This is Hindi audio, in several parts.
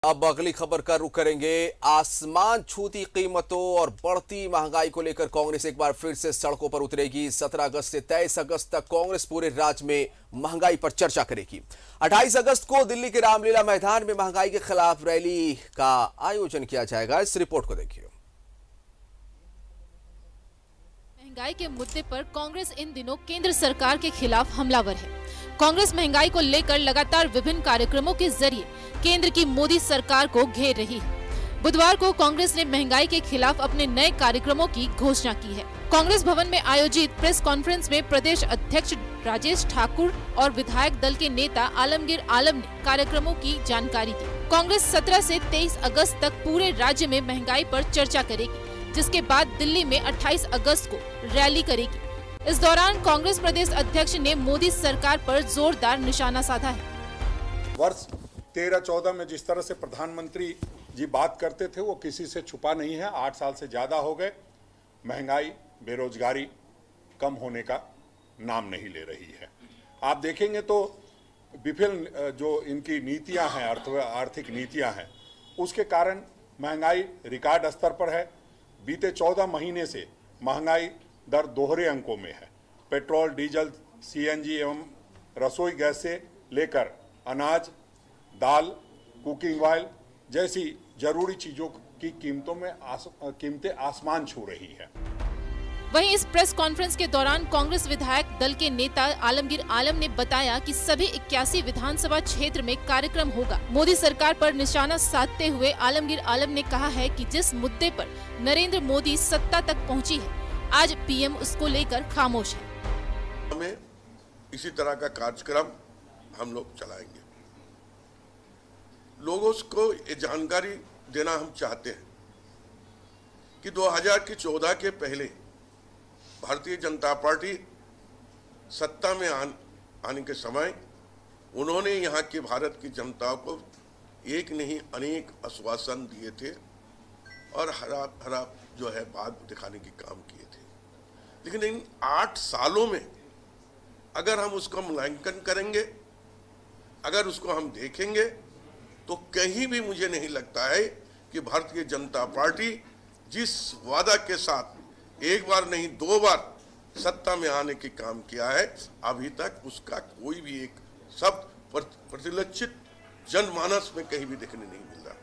अब अगली खबर का रुख करेंगे। आसमान छूती कीमतों और बढ़ती महंगाई को लेकर कांग्रेस एक बार फिर से सड़कों पर उतरेगी। 17 अगस्त से 23 अगस्त तक कांग्रेस पूरे राज्य में महंगाई पर चर्चा करेगी। 28 अगस्त को दिल्ली के रामलीला मैदान में महंगाई के खिलाफ रैली का आयोजन किया जाएगा। इस रिपोर्ट को देखिए। महंगाई के मुद्दे पर कांग्रेस इन दिनों केंद्र सरकार के खिलाफ हमलावर है। कांग्रेस महंगाई को लेकर लगातार विभिन्न कार्यक्रमों के जरिए केंद्र की मोदी सरकार को घेर रही है। बुधवार को कांग्रेस ने महंगाई के खिलाफ अपने नए कार्यक्रमों की घोषणा की है। कांग्रेस भवन में आयोजित प्रेस कॉन्फ्रेंस में प्रदेश अध्यक्ष राजेश ठाकुर और विधायक दल के नेता आलमगीर आलम ने कार्यक्रमों की जानकारी दी। कांग्रेस 17 से 23 अगस्त तक पूरे राज्य में महंगाई पर चर्चा करेगी, जिसके बाद दिल्ली में 28 अगस्त को रैली करेगी। इस दौरान कांग्रेस प्रदेश अध्यक्ष ने मोदी सरकार पर जोरदार निशाना साधा है। वर्ष 13-14 में जिस तरह से प्रधानमंत्री जी बात करते थे वो किसी से छुपा नहीं है। 8 साल से ज्यादा हो गए, महंगाई बेरोजगारी कम होने का नाम नहीं ले रही है। आप देखेंगे तो विभिन्न जो इनकी नीतियां हैं, आर्थिक नीतियां हैं, उसके कारण महंगाई रिकॉर्ड स्तर पर है। बीते 14 महीने से महंगाई दर दोहरे अंकों में है। पेट्रोल, डीजल, सीएनजी एवं रसोई गैस से लेकर अनाज, दाल, कुकिंग ऑयल जैसी जरूरी चीजों की कीमतें आसमान छू रही है। वहीं इस प्रेस कॉन्फ्रेंस के दौरान कांग्रेस विधायक दल के नेता आलमगीर आलम ने बताया कि सभी 81 विधानसभा क्षेत्र में कार्यक्रम होगा। मोदी सरकार पर निशाना साधते हुए आलमगीर आलम ने कहा है कि जिस मुद्दे पर नरेंद्र मोदी सत्ता तक पहुंची है, आज पीएम उसको लेकर खामोश है। हमें इसी तरह का कार्यक्रम हम लोग चलाएंगे। लोगों को ये जानकारी देना हम चाहते हैं कि 2014 के पहले भारतीय जनता पार्टी सत्ता में आने के समय उन्होंने यहाँ की भारत की जनता को एक नहीं अनेक आश्वासन दिए थे और हरा जो है बात दिखाने की काम किए थे। लेकिन इन 8 सालों में अगर हम उसका मूल्यांकन करेंगे, अगर उसको हम देखेंगे, तो कहीं भी मुझे नहीं लगता है कि भारतीय जनता पार्टी जिस वादा के साथ एक बार नहीं 2 बार सत्ता में आने के काम किया है, अभी तक उसका कोई भी एक शब्द प्रतिलक्षित जनमानस में कहीं भी देखने नहीं मिल रहा।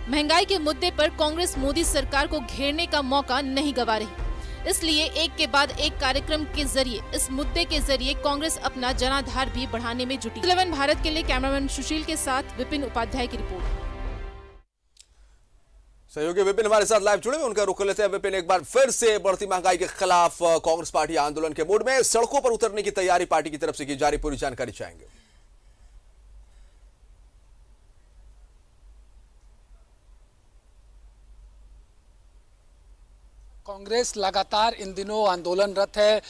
महंगाई के मुद्दे पर कांग्रेस मोदी सरकार को घेरने का मौका नहीं गंवा रही, इसलिए एक के बाद एक कार्यक्रम के जरिए इस मुद्दे के जरिए कांग्रेस अपना जनाधार भी बढ़ाने में जुटी। 11 भारत के लिए कैमरामैन सुशील के साथ विपिन उपाध्याय की रिपोर्ट। सहयोगी विपिन हमारे साथ लाइव जुड़े, उनका रुख लेते हैं। विपिन, एक बार फिर से बढ़ती महंगाई के खिलाफ कांग्रेस पार्टी आंदोलन के मूड में, सड़कों पर उतरने की तैयारी पार्टी की तरफ से की जा रही, पूरी जानकारी चाहेंगे। कांग्रेस लगातार इन दिनों आंदोलनरत है।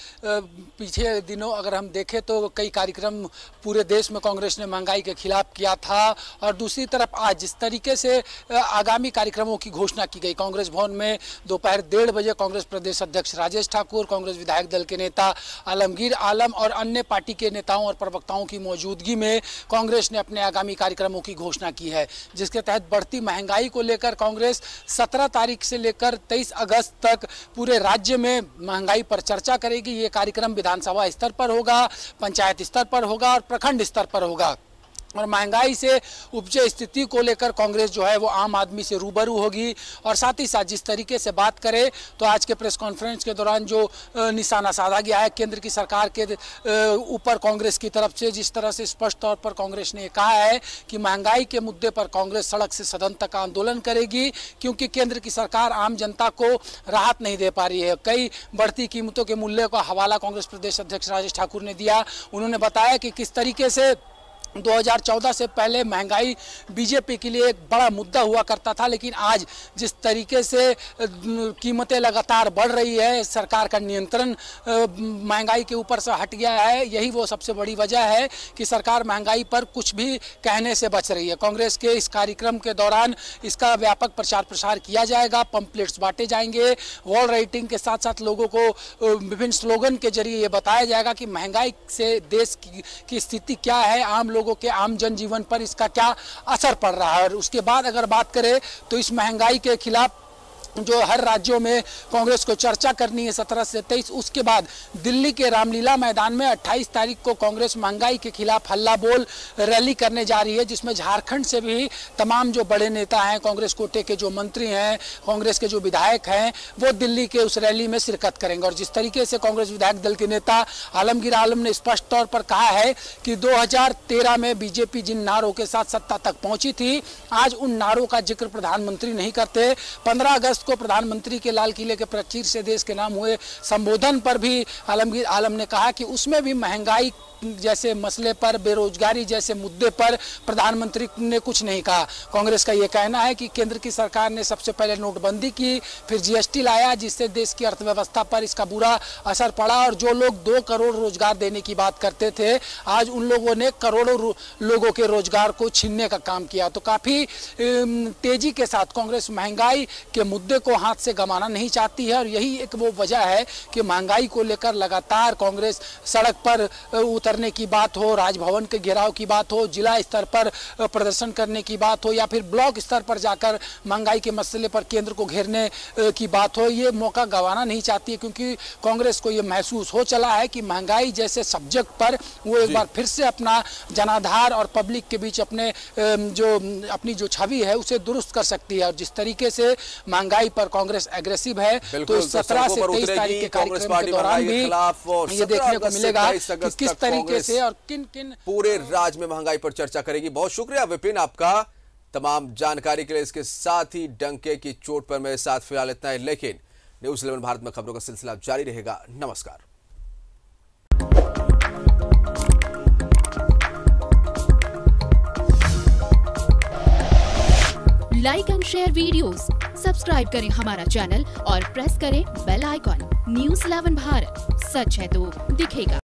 पीछे दिनों अगर हम देखें तो कई कार्यक्रम पूरे देश में कांग्रेस ने महंगाई के खिलाफ किया था, और दूसरी तरफ आज जिस तरीके से आगामी कार्यक्रमों की घोषणा की गई, कांग्रेस भवन में दोपहर 1:30 बजे कांग्रेस प्रदेश अध्यक्ष राजेश ठाकुर, कांग्रेस विधायक दल के नेता आलमगीर आलम और अन्य पार्टी के नेताओं और प्रवक्ताओं की मौजूदगी में कांग्रेस ने अपने आगामी कार्यक्रमों की घोषणा की है, जिसके तहत बढ़ती महंगाई को लेकर कांग्रेस 17 तारीख से लेकर 23 अगस्त तक पूरे राज्य में महंगाई पर चर्चा करेगी। ये कार्यक्रम विधानसभा स्तर पर होगा, पंचायत स्तर पर होगा और प्रखंड स्तर पर होगा। और महंगाई से उपजे स्थिति को लेकर कांग्रेस जो है वो आम आदमी से रूबरू होगी। और साथ ही साथ जिस तरीके से बात करें तो आज के प्रेस कॉन्फ्रेंस के दौरान जो निशाना साधा गया है केंद्र की सरकार के ऊपर कांग्रेस की तरफ से, जिस तरह से स्पष्ट तौर पर कांग्रेस ने कहा है कि महंगाई के मुद्दे पर कांग्रेस सड़क से सदन तक आंदोलन करेगी, क्योंकि केंद्र की सरकार आम जनता को राहत नहीं दे पा रही है। कई बढ़ती कीमतों के मूल्य का हवाला कांग्रेस प्रदेश अध्यक्ष राजेश ठाकुर ने दिया। उन्होंने बताया कि किस तरीके से 2014 से पहले महंगाई बीजेपी के लिए एक बड़ा मुद्दा हुआ करता था, लेकिन आज जिस तरीके से कीमतें लगातार बढ़ रही है, सरकार का नियंत्रण महंगाई के ऊपर से हट गया है। यही वो सबसे बड़ी वजह है कि सरकार महंगाई पर कुछ भी कहने से बच रही है। कांग्रेस के इस कार्यक्रम के दौरान इसका व्यापक प्रचार प्रसार किया जाएगा, पंपलेट्स बांटे जाएंगे, वॉल राइटिंग के साथ साथ लोगों को विभिन्न स्लोगन के जरिए ये बताया जाएगा कि महंगाई से देश की स्थिति क्या है, आम लोगों के आम जनजीवन पर इसका क्या असर पड़ रहा है। और उसके बाद अगर बात करें तो इस महंगाई के खिलाफ जो हर राज्यों में कांग्रेस को चर्चा करनी है 17 से 23, उसके बाद दिल्ली के रामलीला मैदान में 28 तारीख को कांग्रेस महंगाई के खिलाफ हल्ला बोल रैली करने जा रही है, जिसमें झारखंड से भी तमाम जो बड़े नेता हैं, कांग्रेस कोटे के जो मंत्री हैं, कांग्रेस के जो विधायक हैं, वो दिल्ली के उस रैली में शिरकत करेंगे। और जिस तरीके से कांग्रेस विधायक दल के नेता आलमगीर आलम ने स्पष्ट तौर पर कहा है कि 2013 में बीजेपी जिन नारों के साथ सत्ता तक पहुंची थी, आज उन नारों का जिक्र प्रधानमंत्री नहीं करते। 15 अगस्त को प्रधानमंत्री के लाल किले के प्राचीर से देश के नाम हुए संबोधन पर भी आलमगीर आलम ने कहा कि उसमें भी महंगाई जैसे मसले पर, बेरोजगारी जैसे मुद्दे पर प्रधानमंत्री ने कुछ नहीं कहा। कांग्रेस का यह कहना है कि केंद्र की सरकार ने सबसे पहले नोटबंदी की, फिर जीएसटी लाया, जिससे देश की अर्थव्यवस्था पर इसका बुरा असर पड़ा। और जो लोग 2 करोड़ रोजगार देने की बात करते थे, आज उन लोगों ने करोड़ों लोगों के रोजगार को छीनने का काम किया। तो काफी तेजी के साथ कांग्रेस महंगाई के मुद्दे को हाथ से गंवाना नहीं चाहती है। और यही एक वो वजह है कि महंगाई को लेकर लगातार कांग्रेस सड़क पर करने की बात हो, राजभवन के घेराव की बात हो, जिला स्तर पर प्रदर्शन करने की बात हो, या फिर ब्लॉक स्तर पर जाकर महंगाई के मसले पर केंद्र को घेरने की बात हो, ये मौका गंवाना नहीं चाहती है। क्योंकि कांग्रेस को ये महसूस हो चला है कि महंगाई जैसे सब्जेक्ट पर वो एक बार फिर से अपना जनाधार और पब्लिक के बीच अपनी जो छवि है उसे दुरुस्त कर सकती है। और जिस तरीके से महंगाई पर कांग्रेस एग्रेसिव है, तो 17 से 23 तारीख के कार्यक्रम के दौरान भी ये देखने को मिलेगा कि किस तरीके से और किन पूरे राज्य में महंगाई पर चर्चा करेगी। बहुत शुक्रिया विपिन आपका तमाम जानकारी के लिए। इसके साथ ही डंके की चोट पर मेरे साथ फिलहाल इतना है, लेकिन न्यूज़ 11 भारत में खबरों का सिलसिला जारी रहेगा। नमस्कार। Like and share videos, subscribe करें हमारा चैनल और प्रेस करें बेल आइकॉन। न्यूज़ 11 भारत, सच है तो दिखेगा।